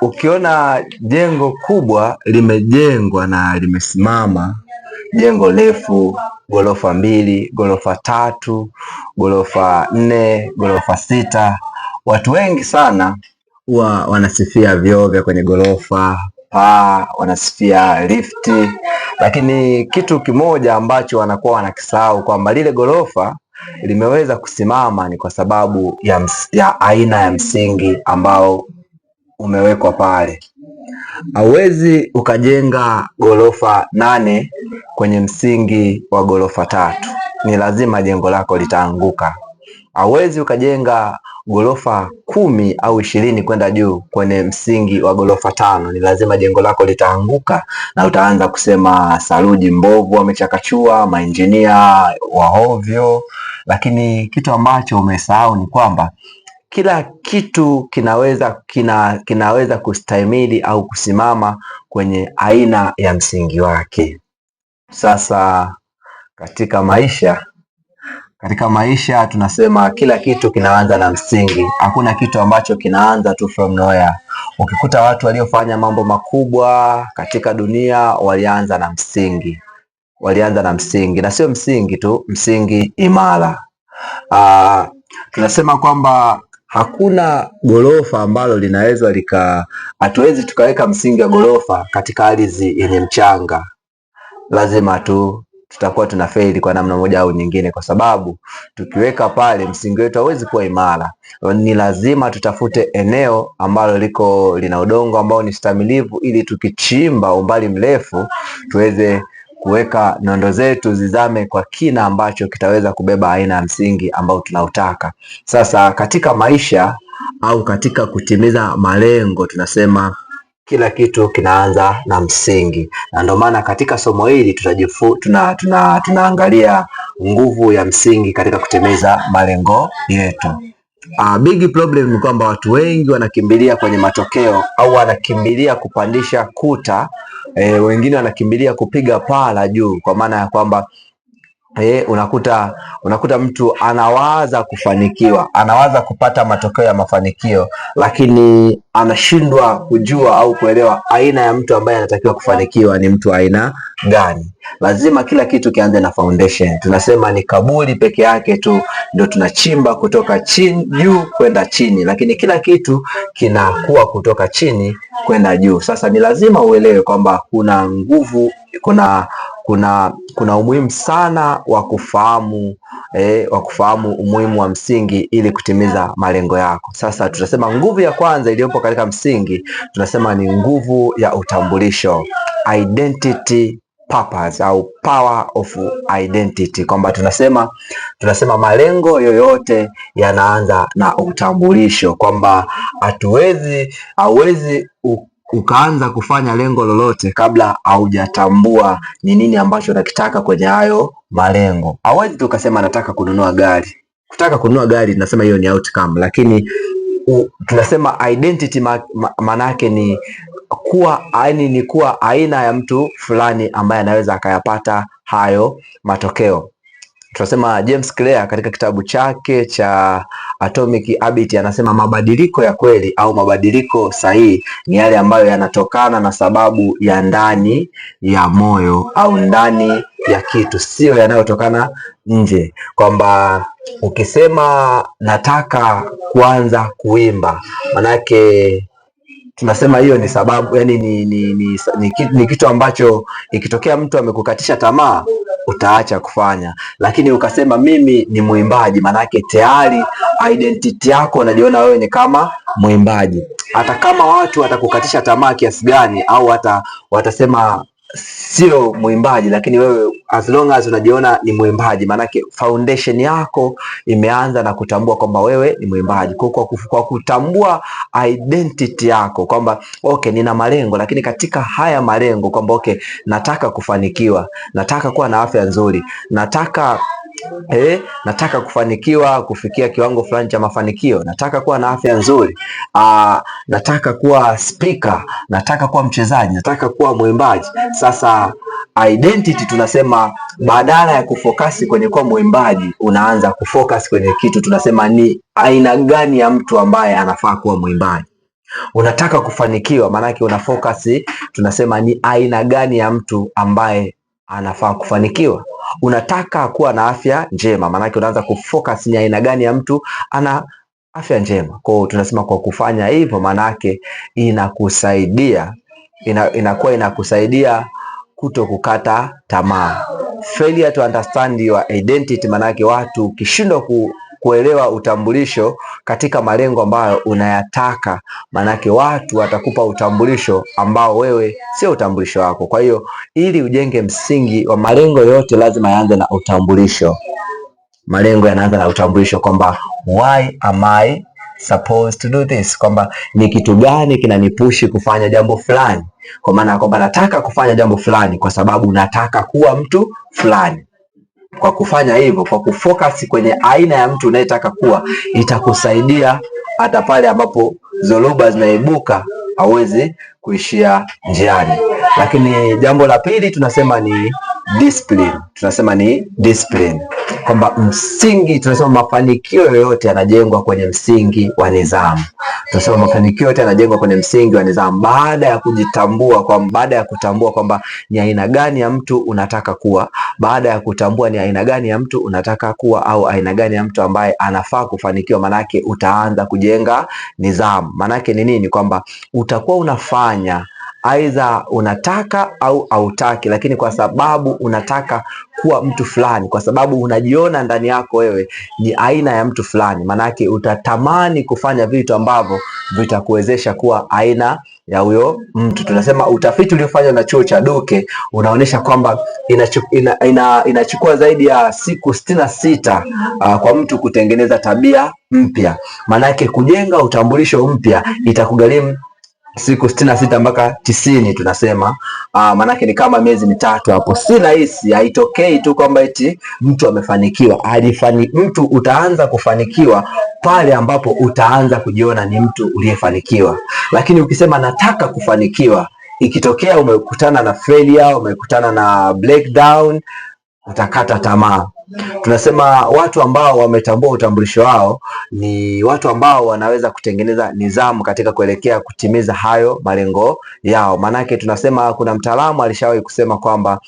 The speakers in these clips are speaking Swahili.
Ukiona jengo kubwa limejengwa na limesimama, jengo refu, ghorofa 2, ghorofa 3, ghorofa 4, ghorofa 6, watu wengi sana huwa wanasifia vioo vya kwenye ghorofa, paa, wanasifia lifti, lakini kitu kimoja ambacho wanakuwa wanakisahau kwamba lile ghorofa limeweza kusimama ni kwa sababu ya aina ya msingi ambao umewekwa pale. Hauwezi ukajenga ghorofa 8 kwenye msingi wa ghorofa 3, ni lazima jengo lako litaanguka. Hauwezi ukajenga ghorofa 10 au 20 kwenda juu kwenye msingi wa ghorofa 5, ni lazima jengo lako litaanguka na utaanza kusema saruji mbovu wamechakachua, mainjinia wa hovyo. Lakini kitu ambacho umesahau ni kwamba kila kitu kinaweza kustahimili au kusimama kwenye aina ya msingi wake. Sasa katika maisha tunasema kila kitu kinaanza na msingi. Hakuna kitu ambacho kinaanza tu from nowhere. Ukikuta watu waliofanya mambo makubwa katika dunia walianza na msingi, na sio msingi tu, msingi imara. Tunasema kwamba hakuna ghorofa ambalo hatuwezi tukaweka msingi wa ghorofa katika ardhi yenye mchanga. Lazima tutakuwa tunafeli kwa namna moja au nyingine, kwa sababu tukiweka pale msingi wetu hauwezi kuwa imara. Ni lazima tutafute eneo ambalo lina udongo ambao ni stamilivu, ili tukichimba umbali mrefu tuweze kuweka nondo zetu zizame kwa kina ambacho kitaweza kubeba aina ya msingi ambao tunautaka. Sasa katika maisha au katika kutimiza malengo, tunasema kila kitu kinaanza na msingi, na ndio maana katika somo hili tunaangalia nguvu ya msingi katika kutimiza malengo yetu. Big problem ni kwamba watu wengi wanakimbilia kwenye matokeo au wanakimbilia kupandisha kuta, wengine wanakimbilia kupiga paa la juu, kwa maana ya kwamba unakuta mtu anawaza kufanikiwa, anawaza kupata matokeo ya mafanikio, lakini anashindwa kujua au kuelewa aina ya mtu ambaye anatakiwa kufanikiwa ni mtu aina gani. Lazima kila kitu kianze na foundation. Tunasema ni kaburi peke yake tu ndio tunachimba kutoka chini juu kwenda chini, lakini kila kitu kinakuwa kutoka chini kwenda juu. Sasa ni lazima uelewe kwamba kuna nguvu, kuna umuhimu sana wa kufahamu umuhimu wa msingi ili kutimiza malengo yako. Sasa tutasema nguvu ya kwanza iliyopo katika msingi, tunasema ni nguvu ya utambulisho, identity purpose au power of identity, kwamba tunasema malengo yoyote yanaanza na utambulisho, kwamba hauwezi ukaanza kufanya lengo lolote kabla haujatambua ni nini ambacho unakitaka kwenye hayo malengo. Hauwezi tu ukasema nataka kununua gari. Kutaka kununua gari tunasema hiyo ni outcome, lakini tunasema identity manake ni kuwa aina ya mtu fulani ambaye anaweza akayapata hayo matokeo. Tunasema James Clear katika kitabu chake cha Atomic Habits anasema mabadiliko ya kweli au mabadiliko sahihi ni yale ambayo yanatokana na sababu ya ndani ya moyo au ndani ya kitu, sio yanayotokana nje. Kwamba ukisema nataka kuanza kuimba, manake tunasema hiyo ni sababu, yani ni kitu ambacho ikitokea mtu amekukatisha tamaa utaacha kufanya. Lakini ukasema mimi ni mwimbaji, manake tayari identity yako unajiona wewe ni kama mwimbaji. Hata kama watu watakukatisha tamaa kiasi gani au watasema sio mwimbaji, lakini wewe as long as unajiona ni mwimbaji, manake foundation yako imeanza na kutambua kwamba wewe ni mwimbaji. Kwa kutambua identity yako kwamba okay, nina malengo, lakini katika haya malengo kwamba okay, nataka kufanikiwa, nataka kuwa na afya nzuri, nataka Nataka kufanikiwa kufikia kiwango fulani cha mafanikio, nataka kuwa na afya nzuri, nataka kuwa speaker, nataka kuwa mchezaji, nataka kuwa mwimbaji. Sasa identity tunasema badala ya kufokasi kwenye kuwa mwimbaji, unaanza kufocus kwenye kitu tunasema ni aina gani ya mtu ambaye anafaa kuwa mwimbaji. Unataka kufanikiwa, maanake una focus tunasema ni aina gani ya mtu ambaye anafaa kufanikiwa. Unataka kuwa na afya njema, maanake unaanza kufocus ni aina gani ya mtu ana afya njema. Kwa hiyo tunasema kwa kufanya hivyo, maanake inakusaidia inakuwa inakusaidia kuto kukata tamaa. Failure to understand your identity, maanake watu ukishindwa kuelewa utambulisho katika malengo ambayo unayataka, maanake watu watakupa utambulisho ambao wewe sio utambulisho wako. Kwa hiyo ili ujenge msingi wa malengo yote lazima yaanze na utambulisho. Malengo yanaanza na utambulisho kwamba why am I supposed to do this, kwamba ni kitu gani kinanipushi kufanya jambo fulani. Kwa maana kwamba nataka kufanya jambo fulani kwa sababu nataka kuwa mtu fulani. Kwa kufanya hivyo, kwa kufocus kwenye aina ya mtu unayetaka kuwa, itakusaidia hata pale ambapo zoloba zinaibuka hauwezi kuishia njiani. Lakini jambo la pili tunasema ni discipline. Tunasema ni discipline, kwamba msingi, tunasema mafanikio yoyote yanajengwa kwenye msingi wa nidhamu. Tunasema mafanikio yote yanajengwa kwenye msingi wa nidhamu. Baada ya kutambua kwamba ni aina gani ya mtu unataka kuwa, baada ya kutambua ni aina gani ya mtu unataka kuwa au aina gani ya mtu ambaye anafaa kufanikiwa, manake utaanza kujenga nidhamu. Manake ni nini? Kwamba utakuwa unafanya aidha unataka au hautaki, lakini kwa sababu unataka kuwa mtu fulani, kwa sababu unajiona ndani yako wewe ni aina ya mtu fulani, manake utatamani kufanya vitu ambavyo vitakuwezesha kuwa aina ya huyo mtu. Tunasema utafiti uliofanywa na chuo cha Duke unaonyesha kwamba inachukua zaidi ya siku 66 kwa mtu kutengeneza tabia mpya. Manake kujenga utambulisho mpya itakugharimu siku 66 mpaka 90 tunasema. Manake ni kama miezi mitatu hapo. Si rahisi, haitokei tu kwamba eti mtu amefanikiwa. Mtu utaanza kufanikiwa pale ambapo utaanza kujiona ni mtu uliyefanikiwa. Lakini ukisema nataka kufanikiwa, ikitokea umekutana na failure, umekutana na breakdown, utakata tamaa. Tunasema watu ambao wametambua utambulisho wao ni watu ambao wanaweza kutengeneza nidhamu katika kuelekea kutimiza hayo malengo yao. Manake tunasema kuna mtaalamu alishawahi kusema kwamba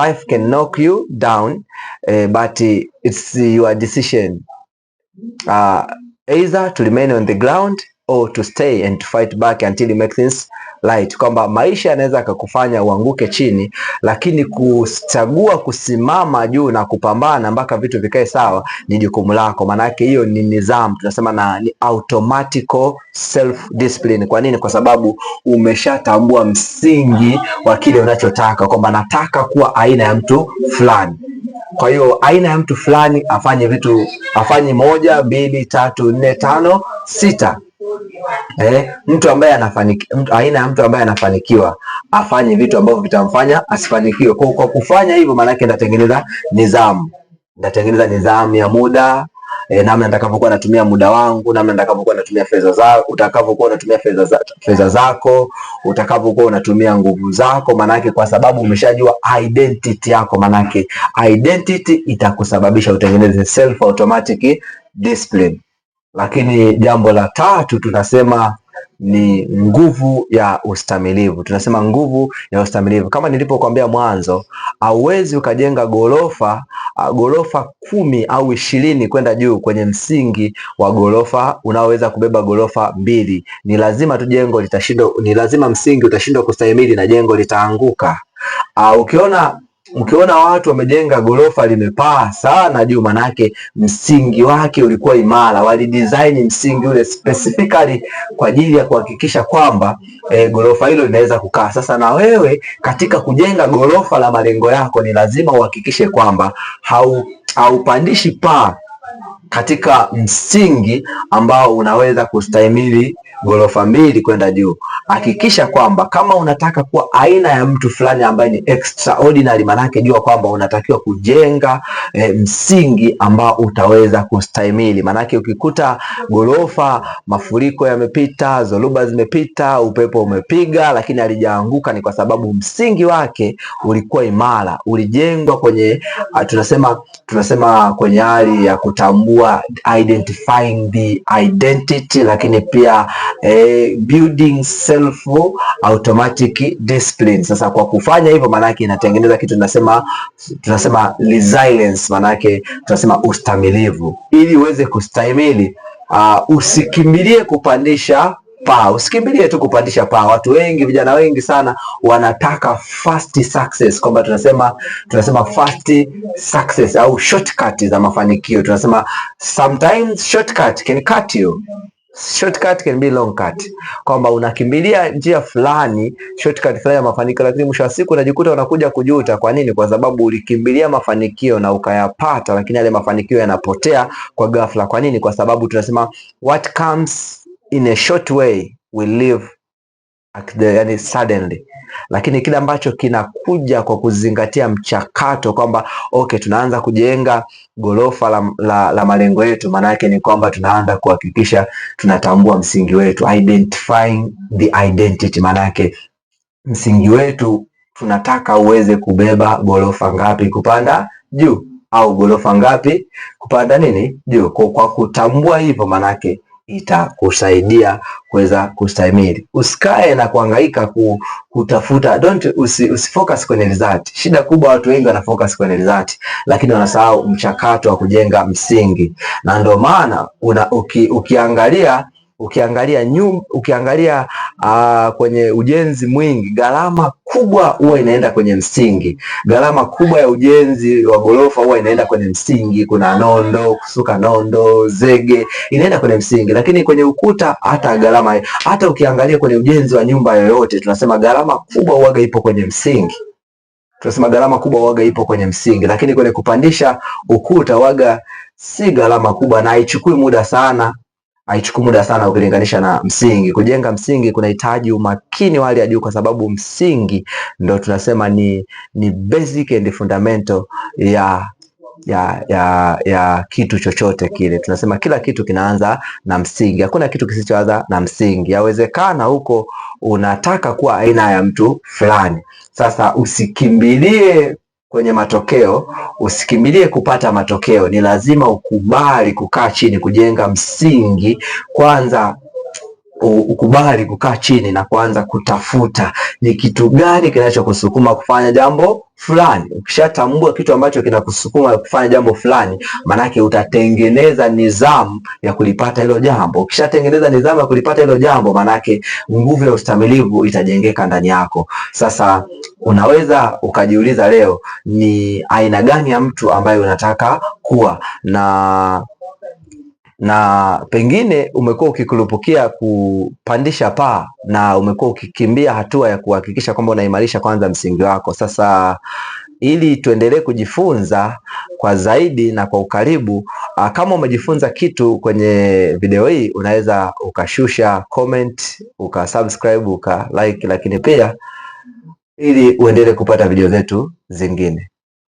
life can knock you down, but it's your decision either to remain on the ground or to stay and to fight back until you make things right. Kwamba maisha yanaweza kukufanya uanguke chini, lakini kuchagua kusimama juu na kupambana mpaka vitu vikae sawa ni jukumu lako. Manake hiyo ni nidhamu, tunasema ni automatic self discipline. Kwa nini? Kwa sababu umeshatambua msingi wa kile unachotaka, kwamba nataka kuwa aina ya mtu fulani. Kwa hiyo aina ya mtu fulani afanye vitu, afanye 1, 2, 3, 4, 5, 6. Mtu ambaye aina ya mtu ambaye anafanikiwa afanye vitu ambavyo vitamfanya asifanikiwe. Kwa kufanya hivyo, maana yake ndatengeneza nidhamu ya muda, namna nitakavyokuwa natumia muda wangu, namna nitakavyokuwa natumia fedha zangu, utakavyokuwa unatumia fedha zako, utakavyokuwa unatumia nguvu zako. Maana yake kwa sababu umeshajua identity yako, maana yake identity itakusababisha utengeneze self automatic discipline. Lakini jambo la tatu tunasema ni nguvu ya ustamilivu. Tunasema nguvu ya ustamilivu, kama nilipokuambia mwanzo, hauwezi ukajenga gorofa 10 au 20 kwenda juu kwenye msingi wa gorofa unaoweza kubeba gorofa 2. Ni lazima tu jengo litashindwa, ni lazima msingi utashindwa kustahimili na jengo litaanguka. Ukiona watu wamejenga gorofa limepaa sana juu, manake msingi wake ulikuwa imara. Walidesign msingi ule specifically kwa ajili ya kuhakikisha kwamba gorofa hilo linaweza kukaa. Sasa na wewe katika kujenga gorofa la malengo yako, ni lazima uhakikishe kwamba haupandishi paa katika msingi ambao unaweza kustahimili gorofa 2 kwenda juu. hakikisha kwamba kama unataka kuwa aina ya mtu fulani ambaye ni extraordinary, manake jua kwamba unatakiwa kujenga msingi ambao utaweza kustahimili. Manake ukikuta gorofa mafuriko yamepita, zoruba zimepita, upepo umepiga, lakini halijaanguka, ni kwa sababu msingi wake ulikuwa imara, ulijengwa kwenye tunasema kwenye hali ya kutambua, identifying the identity, lakini pia building self automatic discipline. Sasa kwa kufanya hivyo, manake inatengeneza kitu tunasema resilience, manake tunasema ustamilivu. Ili uweze kustahimili, usikimbilie kupandisha paa, usikimbilie tu kupandisha paa. Watu wengi, vijana wengi sana wanataka fast success, kwamba tunasema fast success au shortcut za mafanikio. Tunasema sometimes shortcut can cut you, shortcut can be long cut, kwamba unakimbilia njia fulani, shortcut fulani ya mafanikio, lakini mwisho wa siku unajikuta unakuja kujuta. Kwa nini? Kwa sababu ulikimbilia mafanikio na ukayapata, lakini yale mafanikio yanapotea kwa ghafla. Kwa nini? Kwa sababu tunasema what comes in a short way will live yani suddenly, lakini kile ambacho kinakuja kwa kuzingatia mchakato, kwamba okay, tunaanza kujenga gorofa la malengo yetu, maana yake ni kwamba tunaanza kuhakikisha tunatambua msingi wetu, identifying the identity. Maana yake msingi wetu tunataka uweze kubeba gorofa ngapi kupanda juu, au gorofa ngapi kupanda juu. Kwa kutambua hivyo, maana yake itakusaidia kuweza kustahimili. Usikae na kuhangaika kutafuta, usifocus kwenye result. Shida kubwa, watu wengi wanafocus kwenye result, lakini wanasahau mchakato wa kujenga msingi. Na ndio maana ukiangalia kwenye ujenzi mwingi, gharama kubwa huwa inaenda kwenye msingi. Gharama kubwa ya ujenzi wa gorofa huwa inaenda kwenye msingi. Kuna nondo, kusuka nondo, zege, inaenda kwenye msingi. Lakini kwenye ukuta, hata ukiangalia kwenye ujenzi wa nyumba yoyote, tunasema gharama kubwa huwa ipo kwenye msingi. Lakini kwenye kupandisha ukuta huwa si gharama kubwa na haichukui muda sana. Ukilinganisha na msingi. Kujenga msingi kunahitaji umakini wa hali ya juu, kwa sababu msingi ndo tunasema ni basic and fundamental ya kitu chochote kile. Tunasema kila kitu kinaanza na msingi, hakuna kitu kisichoanza na msingi. Yawezekana huko unataka kuwa aina ya mtu fulani, sasa usikimbilie kwenye matokeo, usikimbilie kupata matokeo. Ni lazima ukubali kukaa chini, kujenga msingi kwanza. Ukubali kukaa chini na kuanza kutafuta ni kitu gani kinachokusukuma kufanya jambo fulani. Ukishatambua kitu ambacho kinakusukuma kufanya jambo fulani, manake utatengeneza nidhamu ya kulipata hilo jambo. Ukishatengeneza nidhamu ya kulipata hilo jambo, manake nguvu ya ustamilivu itajengeka ndani yako. Sasa unaweza ukajiuliza leo, ni aina gani ya mtu ambaye unataka kuwa, na pengine umekuwa ukikurupukia kupandisha paa na umekuwa ukikimbia hatua ya kuhakikisha kwamba unaimarisha kwanza msingi wako. Sasa ili tuendelee kujifunza kwa zaidi na kwa ukaribu, kama umejifunza kitu kwenye video hii, unaweza ukashusha comment, ukasubscribe, ukalike, lakini pia ili uendelee kupata video zetu zingine.